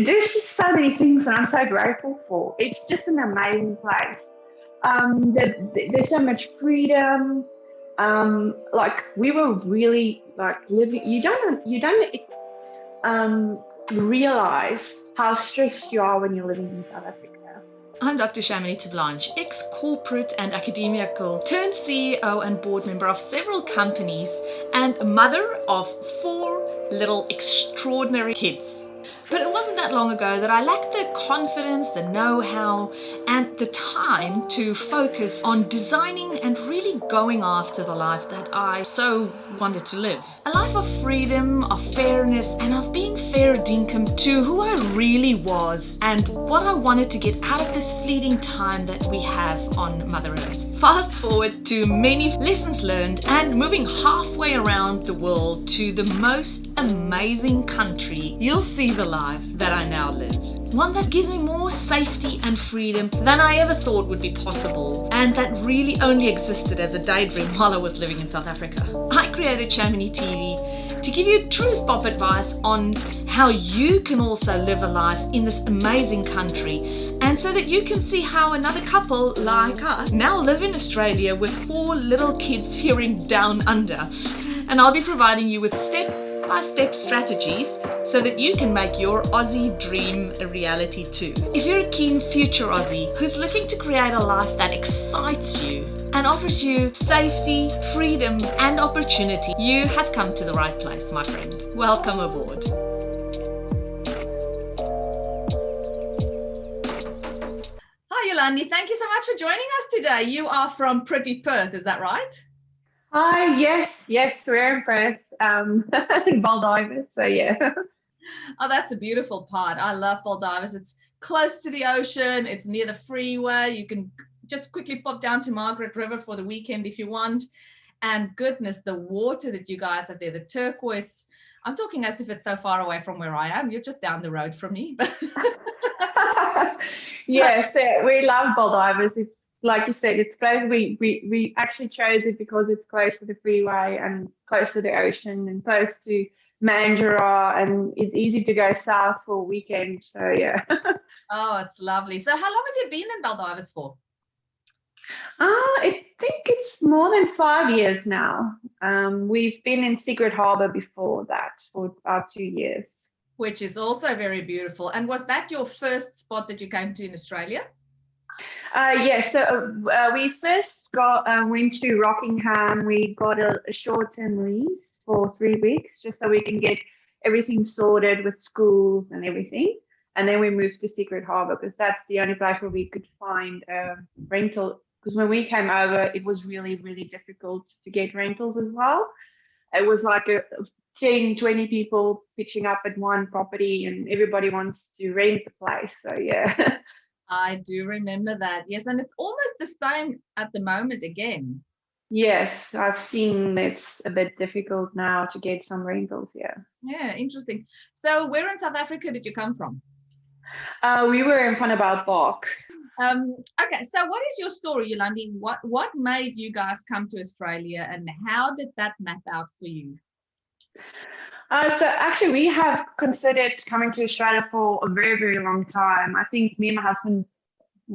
there's just so many things that I'm so grateful for. It's just an amazing place. There's so much freedom. Like we were really like living. You don't um, realize how stressed you are when you're living in South Africa. I'm Dr. Chamonix Blanche, ex-corporate and academical turned CEO and board member of several companies and mother of 4 little extraordinary kids. But it wasn't that long ago that I lacked the confidence, the know-how, and the time to focus on designing and really going after the life that I so wanted to live. A life of freedom, of fairness, and of being fair dinkum to who I really was and what I wanted to get out of this fleeting time that we have on Mother Earth. Fast forward to many lessons learned and moving halfway around the world to the most amazing country, you'll see the life that I now live. One that gives me more safety and freedom than I ever thought would be possible, and that really only existed as a daydream while I was living in South Africa. I created Chamonix TV to give you true spot advice on how you can also live a life in this amazing country, and so that you can see how another couple like us now live in Australia with 4 little kids here in Down Under. And I'll be providing you with step-by-step strategies so that you can make your Aussie dream a reality too. If you're a keen future Aussie who's looking to create a life that excites you and offers you safety, freedom, and opportunity, you have come to the right place, my friend. Welcome aboard. Hi, Yolande. Thank you so much for joining us today. You are from pretty Perth, is that right? Hi, yes, we're in Perth, in Baldivis, so yeah. Oh, that's a beautiful part. I love Baldivis. It's close to the ocean. It's near the freeway. You can just quickly pop down to Margaret River for the weekend if you want. And goodness, the water that you guys have there, the turquoise. I'm talking as if it's so far away from where I am. You're just down the road from me. Yes, we love Baldivis. It's like you said, it's close. We actually chose it because it's close to the freeway and close to the ocean and close to Mandurah, and it's easy to go south for a weekend. So yeah. Oh, it's lovely. So how long have you been in Baldivis for? I think it's more than 5 years now. We've been in Secret Harbour before that for about 2 years. Which is also very beautiful. And was that your first spot that you came to in Australia? Yes, so we first went to Rockingham. We got a short-term lease for 3 weeks just so we can get everything sorted with schools and everything. And then we moved to Secret Harbour because that's the only place where we could find a rental. Because when we came over, it was really, really difficult to get rentals as well. It was like 10, 20 people pitching up at one property and everybody wants to rent the place. So yeah. I do remember that. Yes, and it's almost the same at the moment again. Yes, I've seen it's a bit difficult now to get some rentals. Yeah, interesting. So where in South Africa did you come from? We were in Vanderbijlpark. Okay, so what is your story, Yolande? What made you guys come to Australia and how did that map out for you? So actually, we have considered coming to Australia for a very, very long time. I think me and my husband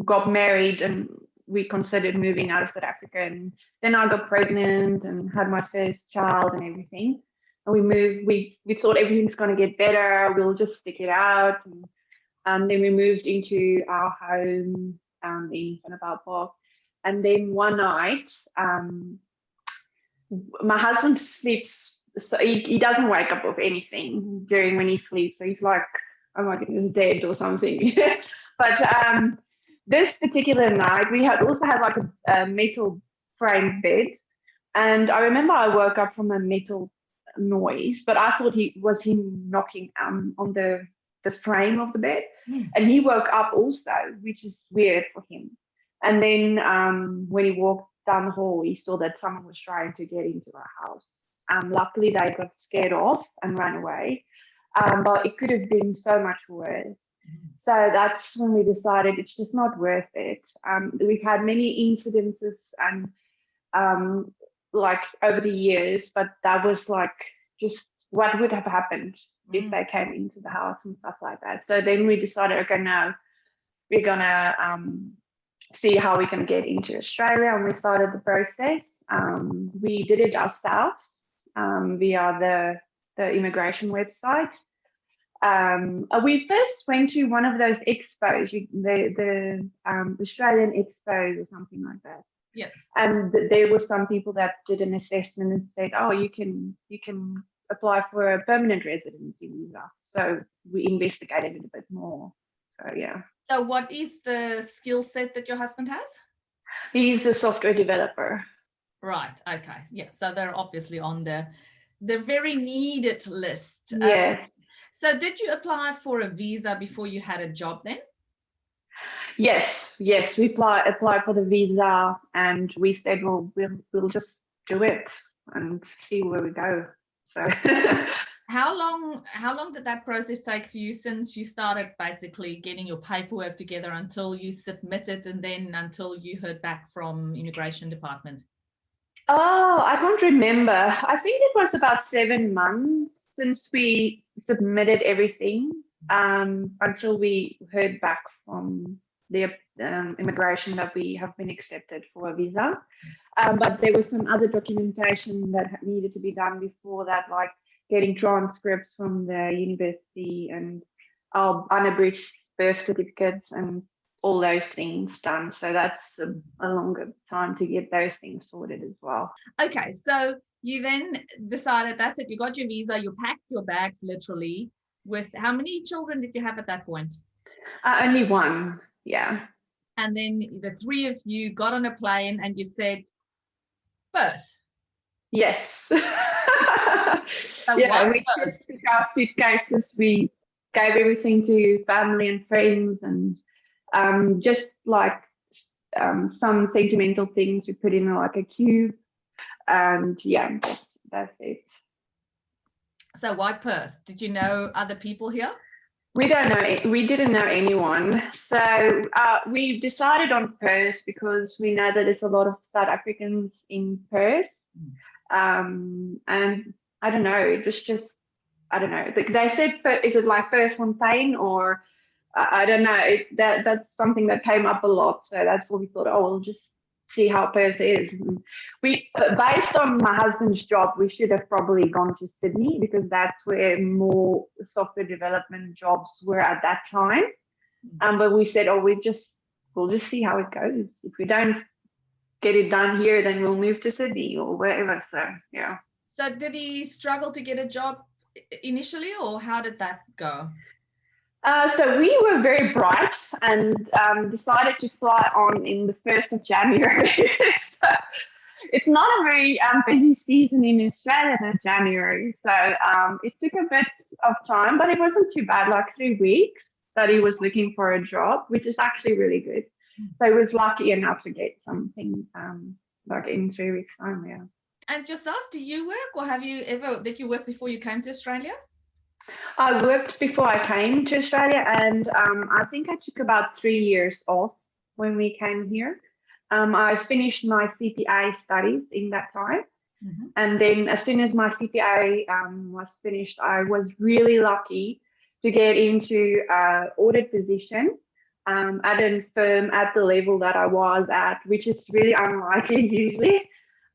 got married and we considered moving out of South Africa. And then I got pregnant and had my first child and everything. And we moved. We thought everything's going to get better. We'll just stick it out. And then we moved into our home in Vanderbijlpark Park. And then one night, my husband sleeps. So he doesn't wake up with anything during when he sleeps. So he's like, oh my goodness, dead or something. But this particular night, we had also had like a metal frame bed. And I remember I woke up from a metal noise, but I thought he was him knocking on the frame of the bed. And he woke up also, which is weird for him. And then when he walked down the hall, he saw that someone was trying to get into our house. Luckily, they got scared off and ran away, but it could have been so much worse. So that's when we decided it's just not worth it. We've had many incidences and like over the years, but that was like just what would have happened if they came into the house and stuff like that. So then we decided, okay, no, we're gonna see how we can get into Australia, and we started the process. We did it ourselves via the immigration website. We first went to one of those expos, the Australian expos or something like that. Yeah. And there were some people that did an assessment and said, oh, you can apply for a permanent residency visa. So we investigated it a bit more. So yeah. So what is the skill set that your husband has? He's a software developer. Right. Okay. Yeah. So they're obviously on the very needed list. Yes. So did you apply for a visa before you had a job then? Yes. We applied for the visa, and we said, well, we'll just do it and see where we go. So How long did that process take for you since you started basically getting your paperwork together until you submitted, and then until you heard back from Immigration Department? Oh, I can't remember. I think it was about 7 months since we submitted everything until we heard back from the immigration that we have been accepted for a visa. But there was some other documentation that needed to be done before that, like getting transcripts from the university and our unabridged birth certificates and all those things done. So that's a longer time to get those things sorted as well. Okay, so you then decided that's it. You got your visa, you packed your bags literally. With how many children did you have at that point? Only one, yeah. And then the three of you got on a plane and you said, birth. Yes. So yeah, we took our suitcases, we gave everything to family and friends, and just like some sentimental things we put in like a cube, and yeah, that's it. So why Perth? Did you know other people here? We don't know. We didn't know anyone. So we decided on Perth because we know that there's a lot of South Africans in Perth. And I don't know, it was just, I don't know. They said, is it like Fontaine or I don't know. That's something that came up a lot. So that's what we thought, oh, we'll just see how Perth is. And based on my husband's job, we should have probably gone to Sydney because that's where more software development jobs were at that time. But we said, oh, we'll just see how it goes. If we don't get it done here, then we'll move to Sydney or wherever. So yeah. So did he struggle to get a job initially, or how did that go? So we were very bright and decided to fly on in the 1st of January. So it's not a very busy season in Australia in January. So it took a bit of time, but it wasn't too bad, like 3 weeks that he was looking for a job, which is actually really good. So he was lucky enough to get something like in 3 weeks' time, yeah. And yourself, do you work, or did you work before you came to Australia? I worked before I came to Australia, and I think I took about 3 years off when we came here. I finished my CPA studies in that time. Mm-hmm. And then as soon as my CPA was finished, I was really lucky to get into an audit position at a firm at the level that I was at, which is really unlikely usually.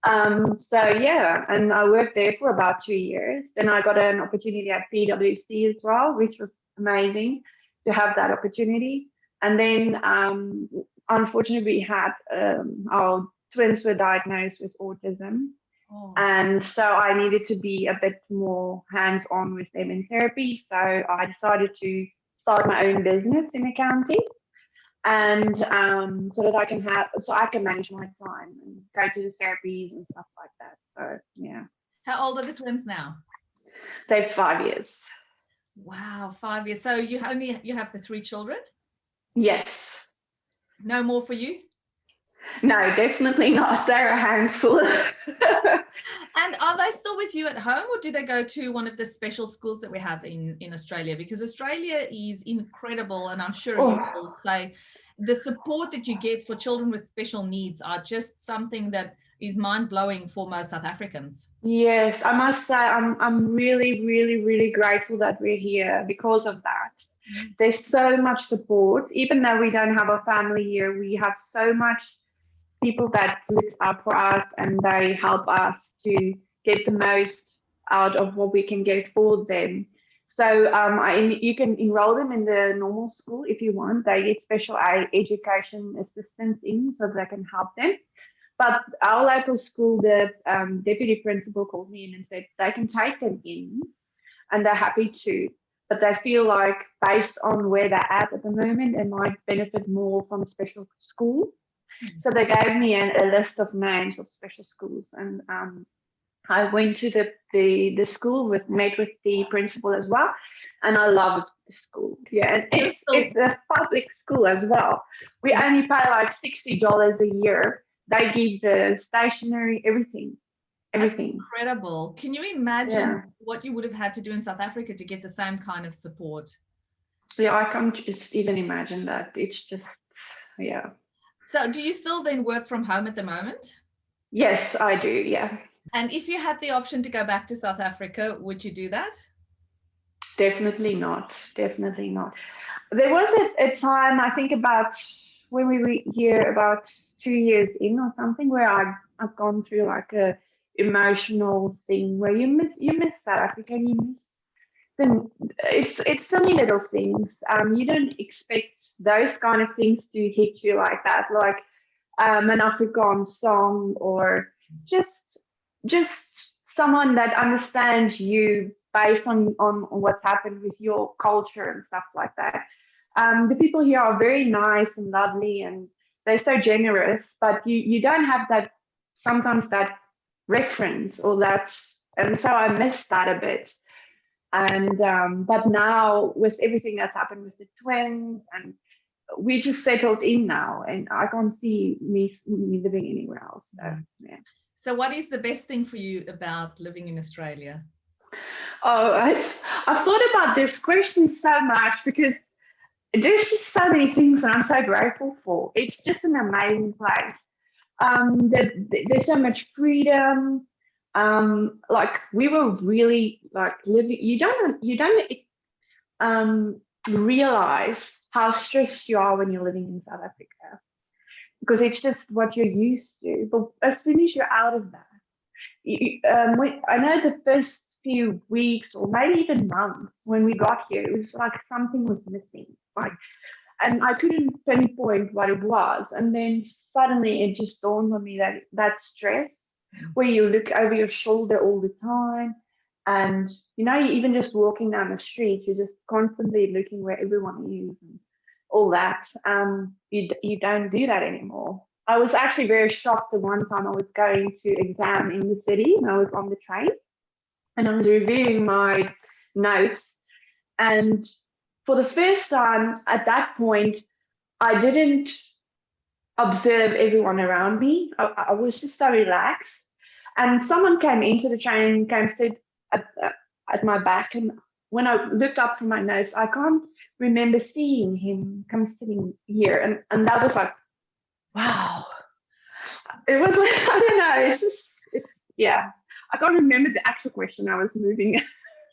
So yeah, and I worked there for about 2 years. Then I got an opportunity at PwC as well, which was amazing to have that opportunity. And then unfortunately we had our twins were diagnosed with autism. Oh. And so I needed to be a bit more hands-on with them in therapy. So I decided to start my own business in accounting. And so that I can manage my time and go to the therapies and stuff like that. So yeah. How old are the twins now? They're 5 years. Wow, 5 years. So you have the 3 children? Yes. No more for you? No, definitely not. They're a handful. And are they still with you at home, or do they go to one of the special schools that we have in Australia? Because Australia is incredible, and I'm sure you will say the support that you get for children with special needs are just something that is mind-blowing for most South Africans. Yes, I must say I'm really, really, really grateful that we're here because of that. There's so much support. Even though we don't have a family here, we have so much people that looks out for us and they help us to get the most out of what we can get for them. So you can enroll them in the normal school if you want. They get special education assistance in so they can help them. But our local school, the deputy principal called me in and said they can take them in and they're happy to. But they feel like based on where they're at the moment, they might benefit more from special school. So they gave me a list of names of special schools, and I went to the school met with the principal as well, and I loved the school. Yeah, and it's a public school as well. We only pay like $60 a year. They give the stationery, everything. That's incredible. Can you imagine Yeah. what you would have had to do in South Africa to get the same kind of support? Yeah, I can't just even imagine that. It's just, yeah. So do you still then work from home at the moment? Yes, I do, yeah. And if you had the option to go back to South Africa, would you do that? Definitely not. Definitely not. There was a time, I think about when we were here about 2 years in or something, where I've gone through like a emotional thing where you miss South Africa, and you miss it's silly little things. You don't expect those kind of things to hit you like that, like an Afrikaans song, or just someone that understands you based on what's happened with your culture and stuff like that. The people here are very nice and lovely, and they're so generous, but you don't have that sometimes that reference or that, and so I miss that a bit. And but now with everything that's happened with the twins, and we just settled in now, and I can't see me living anywhere else. So yeah. So what is the best thing for you about living in Australia? Oh, I've thought about this question so much because there's just so many things that I'm so grateful for. It's just an amazing place. There's so much freedom. Like we were really like living. You don't realize how stressed you are when you're living in South Africa, because it's just what you're used to. But as soon as you're out of that, I know the first few weeks or maybe even months when we got here, it was like something was missing. Like, and I couldn't pinpoint what it was. And then suddenly it just dawned on me that stress where you look over your shoulder all the time. And, you even just walking down the street, you're just constantly looking where everyone is and all that. You don't do that anymore. I was actually very shocked the one time I was going to exam in the city and I was on the train and I was reviewing my notes. And for the first time at that point, I didn't observe everyone around me. I was just so relaxed. And someone came into the train, came sit at my back. And when I looked up from my notes, I can't remember seeing him come sitting here. And that was like, wow. It was like, I don't know, yeah. I can't remember the actual question I was moving.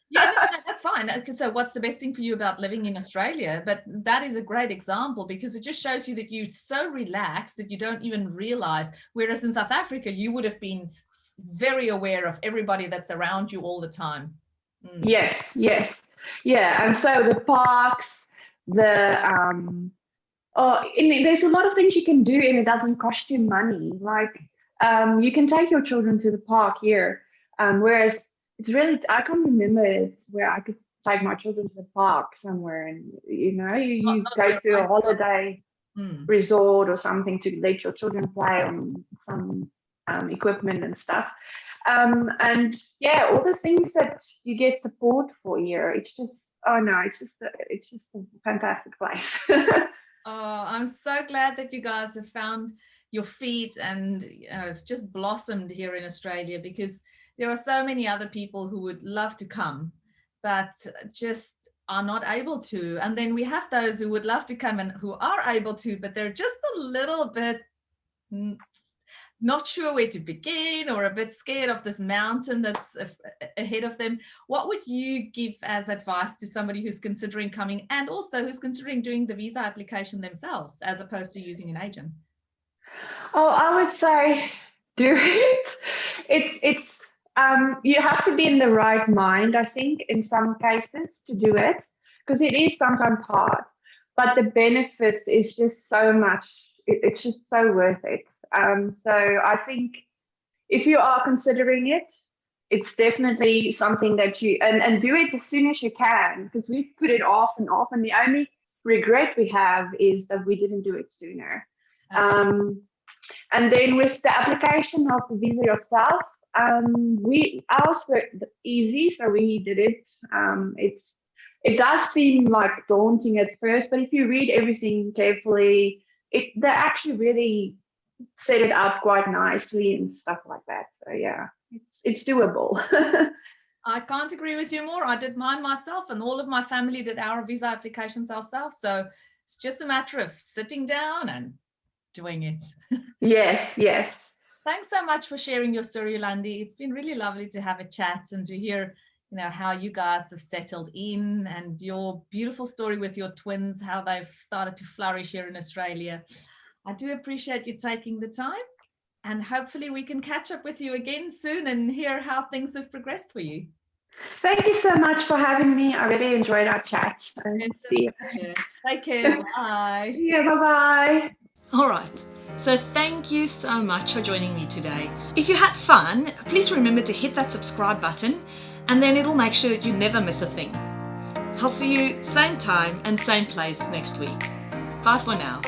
Yeah, no, that's fine. So what's the best thing for you about living in Australia? But that is a great example because it just shows you that you're so relaxed that you don't even realize. Whereas in South Africa, you would have been very aware of everybody that's around you all the time. Yes. Yeah. And so the parks, there's a lot of things you can do and it doesn't cost you money. Like you can take your children to the park here, whereas it's really, I can't remember it's where I could take my children to the park somewhere and, you go to a holiday resort or something to let your children play on some equipment and stuff. And yeah, all the things that you get support for here, it's just, oh no, it's just a fantastic place. Oh, I'm so glad that you guys have found your feet and have just blossomed here in Australia, because there are so many other people who would love to come, but just are not able to. And then we have those who would love to come and who are able to, but they're just a little bit not sure where to begin or a bit scared of this mountain that's ahead of them, what would you give as advice to somebody who's considering coming and also who's considering doing the visa application themselves as opposed to using an agent? Oh, I would say do it. It's you have to be in the right mind, I think, in some cases to do it, because it is sometimes hard, but the benefits is just so much. It's just so worth it. So I think if you are considering it, it's definitely something that you and do it as soon as you can, because we've put it off and off, and the only regret we have is that we didn't do it sooner. And then with the application of the visa yourself, ours were easy, so we did it. It does seem like daunting at first, but if you read everything carefully, they actually really set it up quite nicely and stuff like that. So yeah, it's doable. I can't agree with you more. I did mine myself, and all of my family did our visa applications ourselves. So it's just a matter of sitting down and doing it. Yes. Thanks so much for sharing your story, Yolande. It's been really lovely to have a chat and to hear, how you guys have settled in and your beautiful story with your twins, how they've started to flourish here in Australia. I do appreciate you taking the time, and hopefully we can catch up with you again soon and hear how things have progressed for you. Thank you so much for having me. I really enjoyed our chat. See you. Take care. Bye. Yeah, bye-bye. All right. So thank you so much for joining me today. If you had fun, please remember to hit that subscribe button, and then it'll make sure that you never miss a thing. I'll see you same time and same place next week. Bye for now.